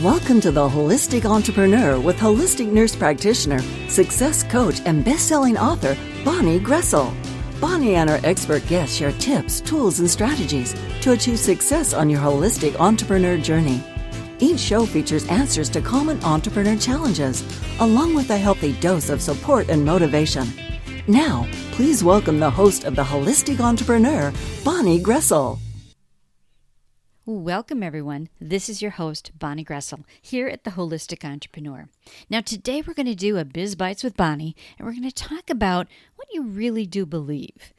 Welcome to the Holistic Entrepreneur with holistic nurse practitioner, success coach, and best-selling author, Bonnie Groessl. Bonnie and her expert guests share tips, tools, and strategies to achieve success on your holistic entrepreneur journey. Each show features answers to common entrepreneur challenges, along with a healthy dose of support and motivation. Now, please welcome the host of the Holistic Entrepreneur, Bonnie Groessl. Welcome, everyone. This is your host, Bonnie Groessl, here at the Holistic Entrepreneur. Now, today we're going to do a Biz Bites with Bonnie, and we're going to talk about what you really do believe.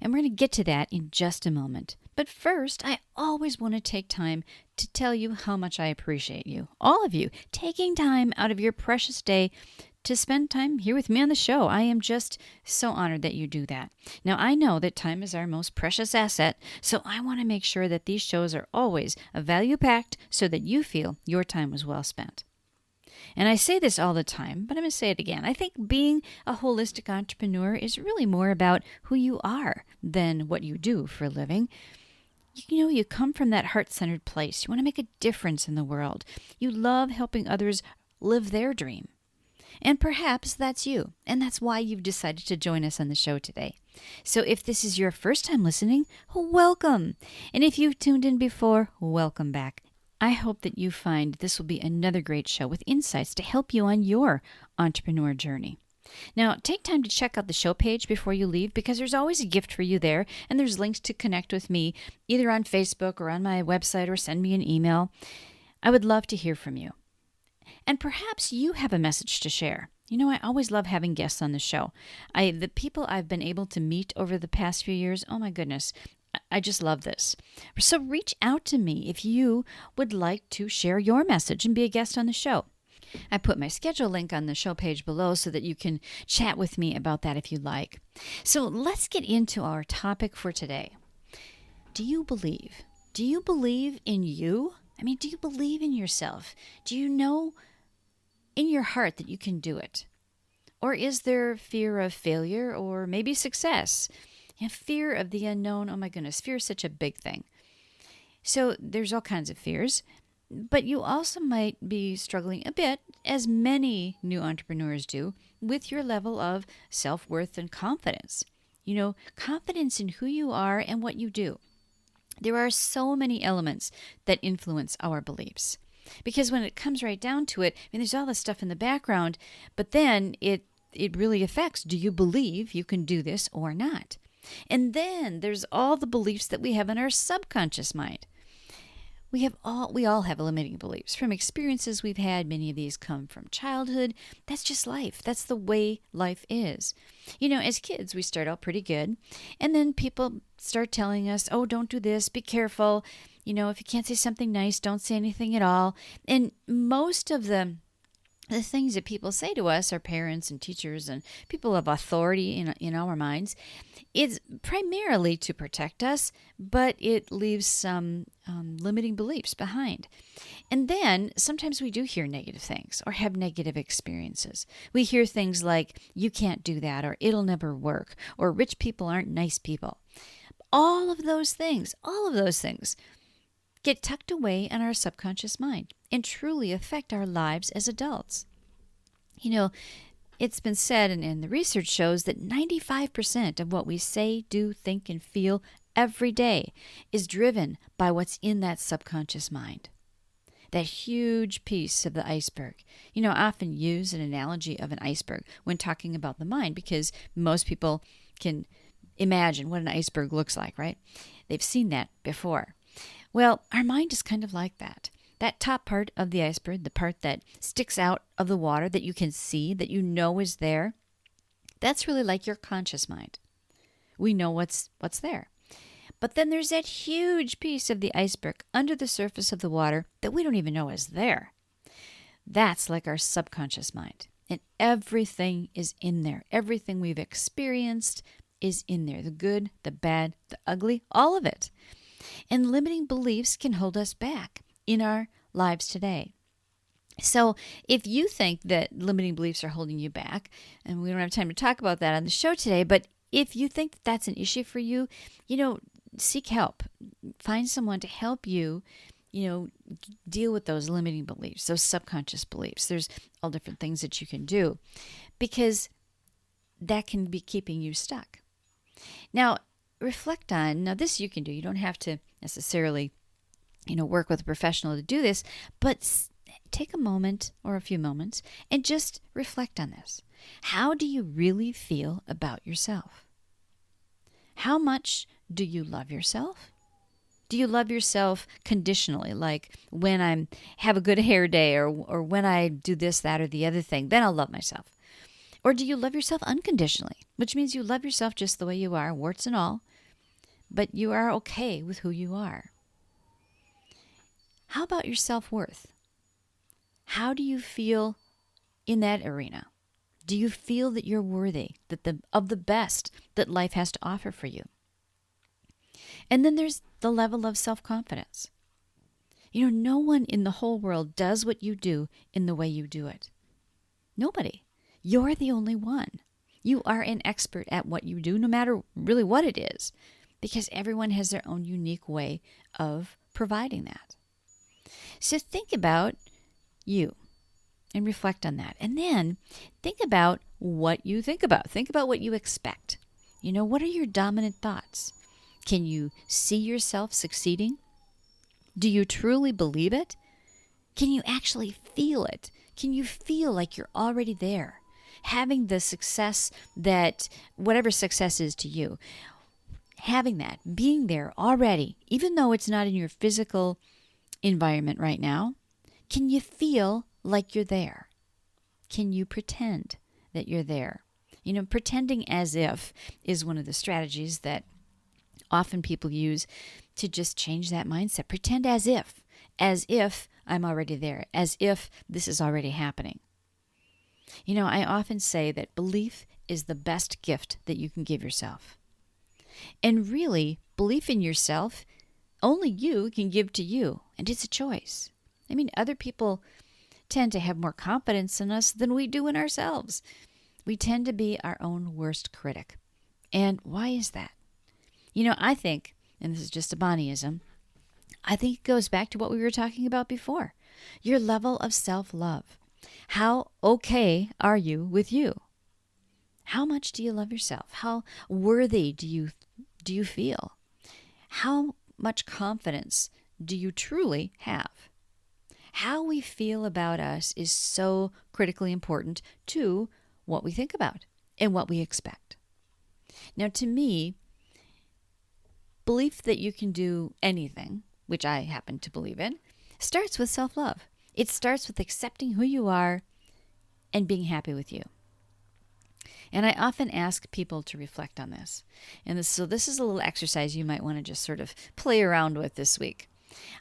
And we're going to get to that in just a moment. But first, I always want to take time to tell you how much I appreciate you, all of you, taking time out of your precious day to spend time here with me on the show. I am just so honored that you do that. Now, I know that time is our most precious asset, so I want to make sure that these shows are always value-packed so that you feel your time was well spent. And I say this all the time, but I'm going to say it again. I think being a holistic entrepreneur is really more about who you are than what you do for a living. You know, you come from that heart-centered place. You want to make a difference in the world. You love helping others live their dream. And perhaps that's you, and that's why you've decided to join us on the show today. So if this is your first time listening, welcome. And if you've tuned in before, welcome back. I hope that you find this will be another great show with insights to help you on your entrepreneur journey. Now, take time to check out the show page before you leave because there's always a gift for you there, and there's links to connect with me either on Facebook or on my website or send me an email. I would love to hear from you. And perhaps you have a message to share. You know, I always love having guests on the show. The people I've been able to meet over the past few years, oh my goodness, I just love this. So reach out to me if you would like to share your message and be a guest on the show. I put my schedule link on the show page below so that you can chat with me about that if you'd like. So let's get into our topic for today. Do you believe? Do you believe in you? I mean, do you believe in yourself? Do you know in your heart that you can do it? Or is there fear of failure or maybe success? Fear of the unknown. Oh my goodness, fear is such a big thing. So there's all kinds of fears, but you also might be struggling a bit, as many new entrepreneurs do, with your level of self-worth and confidence. You know, confidence in who you are and what you do. There are so many elements that influence our beliefs. Because when it comes right down to it, I mean, there's all this stuff in the background, but then it really affects, do you believe you can do this or not? And then there's all the beliefs that we have in our subconscious mind. We all have limiting beliefs from experiences we've had. Many of these come from childhood. That's just life. That's the way life is. You know, as kids, we start out pretty good. And then people start telling us, oh, don't do this, be careful. You know, if you can't say something nice, don't say anything at all. And most of the things that people say to us, our parents and teachers and people of authority in our minds, is primarily to protect us, but it leaves some limiting beliefs behind. And then sometimes we do hear negative things or have negative experiences. We hear things like, you can't do that, or it'll never work, or rich people aren't nice people. All of those things get tucked away in our subconscious mind and truly affect our lives as adults. You know, it's been said, and the research shows that 95% of what we say, do, think, and feel every day is driven by what's in that subconscious mind. That huge piece of the iceberg. You know, I often use an analogy of an iceberg when talking about the mind because most people can imagine what an iceberg looks like, right? They've seen that before. Well, our mind is kind of like that. That top part of the iceberg, the part that sticks out of the water that you can see, that you know is there, that's really like your conscious mind. We know what's there. But then there's that huge piece of the iceberg under the surface of the water that we don't even know is there. That's like our subconscious mind. And everything is in there. Everything we've experienced is in there. The good, the bad, the ugly, all of it. And limiting beliefs can hold us back in our lives today. So if you think that limiting beliefs are holding you back, and we don't have time to talk about that on the show today, but if you think that that's an issue for you, seek help. Find someone to help you deal with those limiting beliefs, those subconscious beliefs. There's all different things that you can do because that can be keeping you stuck. Now, reflect on, this you can do. You don't have to necessarily, work with a professional to do this, but take a moment or a few moments and just reflect on this. How do you really feel about yourself? How much do you love yourself? Do you love yourself conditionally, like when I have a good hair day or when I do this, that, or the other thing, then I'll love myself? Or do you love yourself unconditionally, which means you love yourself just the way you are, warts and all, but you are okay with who you are? How about your self-worth? How do you feel in that arena? Do you feel that you're worthy, of the best that life has to offer for you? And then there's the level of self-confidence. No one in the whole world does what you do in the way you do it. Nobody. You're the only one. You are an expert at what you do, no matter really what it is, because everyone has their own unique way of providing that. So think about you and reflect on that. And then think about what you think about. Think about what you expect. What are your dominant thoughts? Can you see yourself succeeding? Do you truly believe it? Can you actually feel it? Can you feel like you're already there, having the success that whatever success is to you, having that, being there already, even though it's not in your physical environment right now? Can you feel like you're there? Can you pretend that you're there? Pretending as if is one of the strategies that often people use to just change that mindset. Pretend as if I'm already there, as if this is already happening. I often say that belief is the best gift that you can give yourself. And really, belief in yourself, only you can give to you, and it's a choice. Other people tend to have more confidence in us than we do in ourselves. We tend to be our own worst critic. And why is that? I think, and this is just a Bonnieism, I think it goes back to what we were talking about before. Your level of self-love. How okay are you with you? How much do you love yourself? How worthy do you feel? How much confidence do you truly have? How we feel about us is so critically important to what we think about and what we expect. Now, to me, belief that you can do anything, which I happen to believe in, starts with self-love. It starts with accepting who you are and being happy with you. And I often ask people to reflect on this. So this is a little exercise you might want to just sort of play around with this week.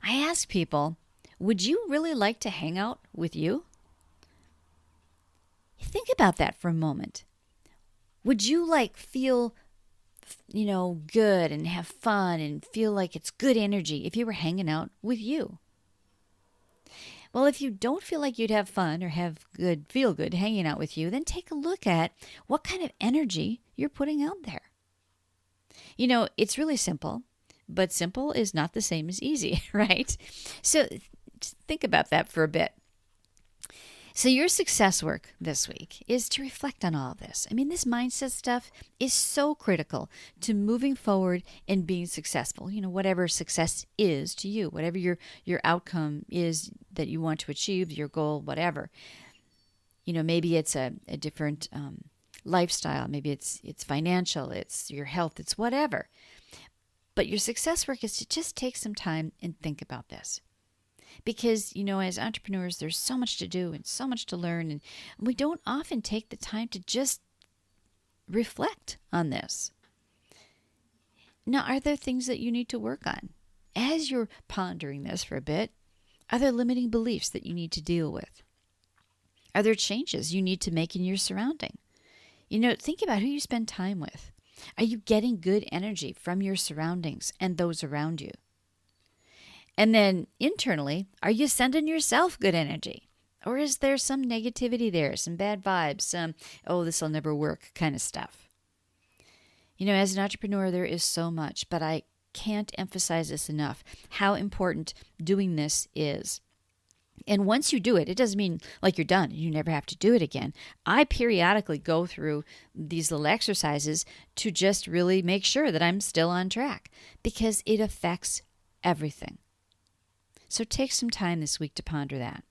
I ask people, would you really like to hang out with you? Think about that for a moment. Would you feel good and have fun and feel like it's good energy if you were hanging out with you? Well, if you don't feel like you'd have fun or feel good hanging out with you, then take a look at what kind of energy you're putting out there. It's really simple, but simple is not the same as easy, right? So think about that for a bit. So your success work this week is to reflect on all of this. This mindset stuff is so critical to moving forward and being successful. Whatever success is to you, whatever your outcome is that you want to achieve, your goal, whatever. Maybe it's a different lifestyle. Maybe it's financial, it's your health, it's whatever. But your success work is to just take some time and think about this. Because, as entrepreneurs, there's so much to do and so much to learn, and we don't often take the time to just reflect on this. Now, are there things that you need to work on? As you're pondering this for a bit, are there limiting beliefs that you need to deal with? Are there changes you need to make in your surrounding? Think about who you spend time with. Are you getting good energy from your surroundings and those around you? And then internally, are you sending yourself good energy? Or is there some negativity there, some bad vibes, some, this will never work kind of stuff? As an entrepreneur, there is so much, but I can't emphasize this enough, how important doing this is. And once you do it, it doesn't mean like you're done. You never have to do it again. I periodically go through these little exercises to just really make sure that I'm still on track because it affects everything. So take some time this week to ponder that.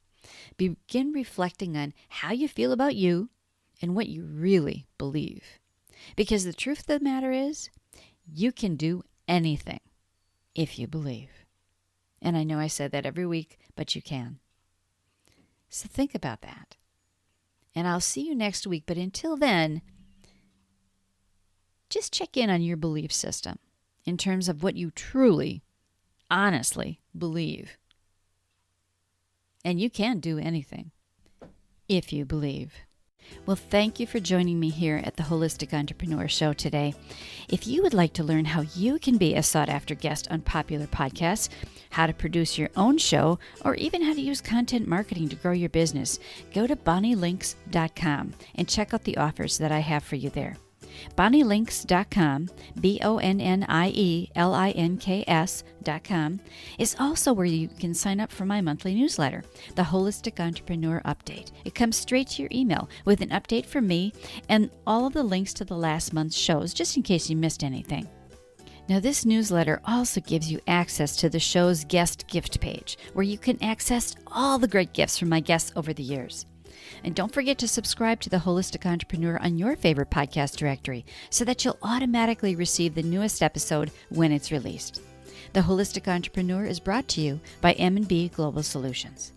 Begin reflecting on how you feel about you and what you really believe. Because the truth of the matter is, you can do anything if you believe. And I know I said that every week, but you can. So think about that. And I'll see you next week. But until then, just check in on your belief system in terms of what you truly, honestly believe. And you can do anything if you believe. Well, thank you for joining me here at the Holistic Entrepreneur Show today. If you would like to learn how you can be a sought-after guest on popular podcasts, how to produce your own show, or even how to use content marketing to grow your business, go to bonnielinks.com and check out the offers that I have for you there. bonnielinks.com, BonnieLinks.com, is also where you can sign up for my monthly newsletter, the Holistic Entrepreneur Update. It comes straight to your email with an update from me and all of the links to the last month's shows, just in case you missed anything. Now, this newsletter also gives you access to the show's guest gift page, where you can access all the great gifts from my guests over the years. And don't forget to subscribe to The Holistic Entrepreneur on your favorite podcast directory so that you'll automatically receive the newest episode when it's released. The Holistic Entrepreneur is brought to you by M&B Global Solutions.